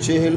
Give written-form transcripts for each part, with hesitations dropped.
40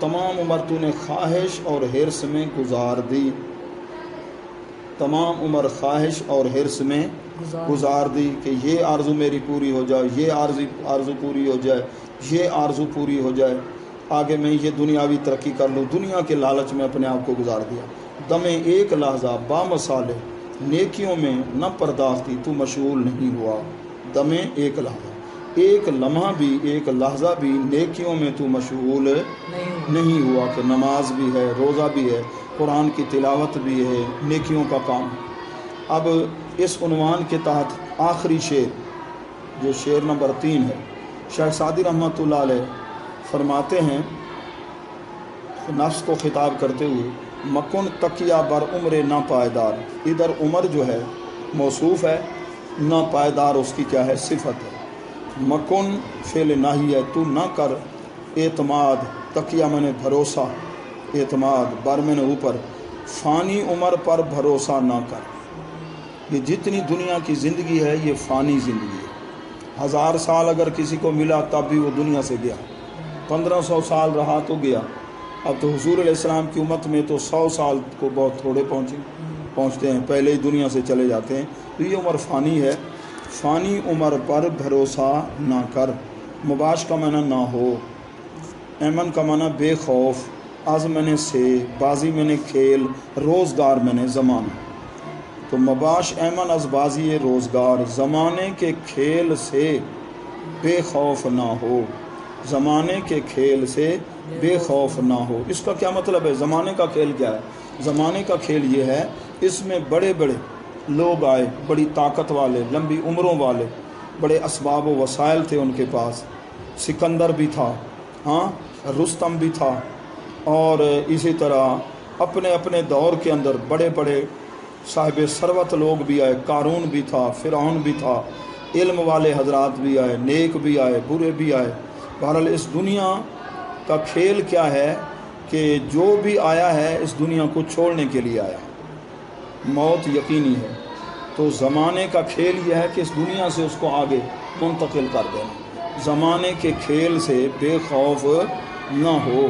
تمام عمر تو نے خواہش اور حرص میں گزار دی، تمام عمر خواہش اور حرص میں گزار دی کہ یہ آرزو میری پوری ہو جائے، یہ آرزو پوری ہو جائے، یہ آرزو پوری ہو جائے، آگے میں یہ دنیاوی ترقی کر لوں، دنیا کے لالچ میں اپنے آپ کو گزار دیا۔ دم ایک لحظہ با مسالے نیکیوں میں نہ پرداختی تو مشغول نہیں ہوا، دم ایک لحظہ، ایک لمحہ بھی، ایک لحظہ بھی نیکیوں میں تو مشغول نہیں ہوا کہ نماز بھی ہے، روزہ بھی ہے، قرآن کی تلاوت بھی ہے، نیکیوں کا کام۔ اب اس عنوان کے تحت آخری شعر جو شعر نمبر 3 ہے، شیخ سعدی رحمۃ اللہ علیہ فرماتے ہیں نفس کو خطاب کرتے ہوئے، مکن تکیہ بر عمر نا پائیدار، ادھر عمر جو ہے موصوف ہے، نا پائیدار اس کی کیا ہے، صفت ہے۔ مکن فعل ناہی ہے، تو نہ کر اعتماد، تکیہ میں نے بھروسہ، اعتماد بر میں نے اوپر، فانی عمر پر بھروسہ نہ کر۔ یہ جتنی دنیا کی زندگی ہے یہ فانی زندگی ہے، 1000 سال اگر کسی کو ملا تب بھی وہ دنیا سے گیا، 1500 سال رہا تو گیا۔ اب تو حضور علیہ السلام کی امت میں تو 100 سال کو بہت تھوڑے پہنچتے ہیں، پہلے ہی دنیا سے چلے جاتے ہیں۔ تو یہ عمر فانی ہے، فانی عمر پر بھروسہ نہ کر۔ مباش کا معنی نہ ہو، ایمن کا معنی بے خوف، از میں نے سے، بازی میں نے کھیل، روزگار میں نے زمانہ۔ تو مباش ایمن از بازی روزگار، زمانے کے کھیل سے بے خوف نہ ہو، زمانے کے کھیل سے بے خوف نہ ہو۔ اس کا کیا مطلب ہے؟ زمانے کا کھیل کیا ہے؟ زمانے کا کھیل یہ ہے، اس میں بڑے بڑے لوگ آئے، بڑی طاقت والے، لمبی عمروں والے، بڑے اسباب و وسائل تھے ان کے پاس، سکندر بھی تھا، ہاں رستم بھی تھا، اور اسی طرح اپنے اپنے دور کے اندر بڑے بڑے صاحب ثروت لوگ بھی آئے، قارون بھی تھا، فرعون بھی تھا، علم والے حضرات بھی آئے، نیک بھی آئے، برے بھی آئے۔ بہرحال اس دنیا کا کھیل کیا ہے کہ جو بھی آیا ہے اس دنیا کو چھوڑنے کے لیے آیا، موت یقینی ہے۔ تو زمانے کا کھیل یہ ہے کہ اس دنیا سے اس کو آگے منتقل کر دینا، زمانے کے کھیل سے بے خوف نہ ہو۔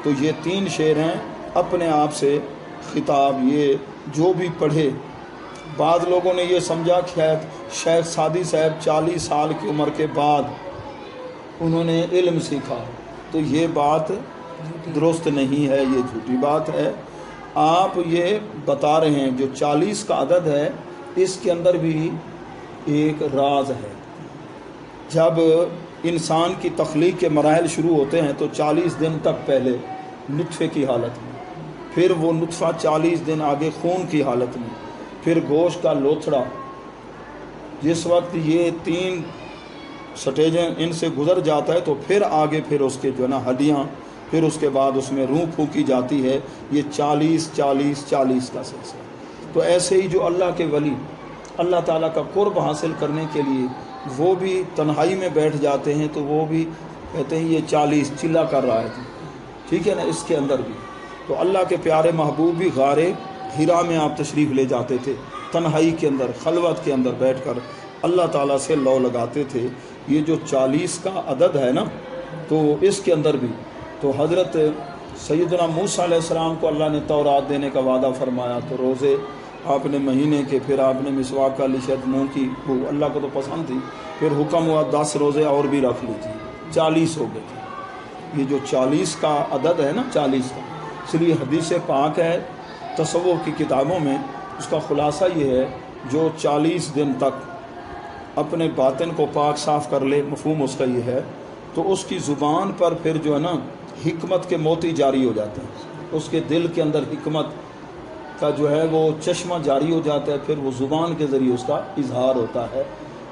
تو یہ 3 شعر ہیں اپنے آپ سے خطاب، یہ جو بھی پڑھے۔ بعض لوگوں نے یہ سمجھا کہ شیخ سعدی صاحب 40 سال کی عمر کے بعد انہوں نے علم سیکھا، تو یہ بات درست نہیں ہے، یہ جھوٹی بات ہے۔ آپ یہ بتا رہے ہیں جو 40 کا عدد ہے، اس کے اندر بھی ایک راز ہے۔ جب انسان کی تخلیق کے مراحل شروع ہوتے ہیں تو 40 دن تک پہلے نطفے کی حالت میں، پھر وہ نطفہ 40 دن آگے خون کی حالت میں، پھر گوشت کا لوتھڑا۔ جس وقت یہ 3 سٹیجیں ان سے گزر جاتا ہے تو پھر آگے پھر اس کے جو ہے نا ہڈیاں، پھر اس کے بعد اس میں روح پھونکی جاتی ہے۔ یہ 40 کا سلسلہ۔ تو ایسے ہی جو اللہ کے ولی اللہ تعالیٰ کا قرب حاصل کرنے کے لیے وہ بھی تنہائی میں بیٹھ جاتے ہیں، تو وہ بھی کہتے ہیں یہ 40 چلا کر رہا ہے، ٹھیک ہے نا، اس کے اندر بھی۔ تو اللہ کے پیارے محبوب بھی غار حرا میں آپ تشریف لے جاتے تھے، تنہائی کے اندر، خلوت کے اندر بیٹھ کر اللہ تعالیٰ سے لو لگاتے تھے۔ یہ جو 40 کا عدد ہے نا، تو اس کے اندر بھی تو حضرت سیدنا موسیٰ علیہ السلام کو اللہ نے تورات دینے کا وعدہ فرمایا، تو روزے آپ نے مہینے کے، پھر آپ نے مسواک کا لشت منہ کی، وہ اللہ کو تو پسند تھی، پھر حکم ہوا 10 روزے اور بھی رکھ لی تھی، 40 ہو گئے تھے۔ یہ جو 40 کا عدد ہے نا، 40 کا، اس لیے حدیث پاک ہے تصوف کی کتابوں میں، اس کا خلاصہ یہ ہے جو 40 دن تک اپنے باطن کو پاک صاف کر لے، مفہوم اس کا یہ ہے، تو اس کی زبان پر پھر جو ہے نا حکمت کے موتی جاری ہو جاتے ہیں، اس کے دل کے اندر حکمت کا جو ہے وہ چشمہ جاری ہو جاتا ہے، پھر وہ زبان کے ذریعے اس کا اظہار ہوتا ہے۔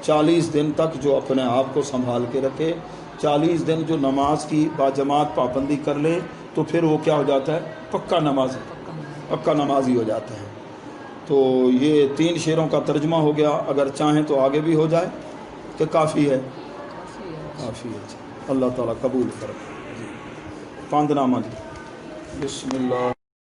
40 دن تک جو اپنے آپ کو سنبھال کے رکھے، 40 دن جو نماز کی باجماعت پابندی کر لے، تو پھر وہ کیا ہو جاتا ہے، پکا نمازی ہو جاتا ہے۔ تو یہ 3 شعروں کا ترجمہ ہو گیا، اگر چاہیں تو آگے بھی ہو جائے کہ کافی ہے؟ کافی ہے۔ اللہ تعالیٰ قبول کرے۔ پاندنامہ جی، بسم اللہ۔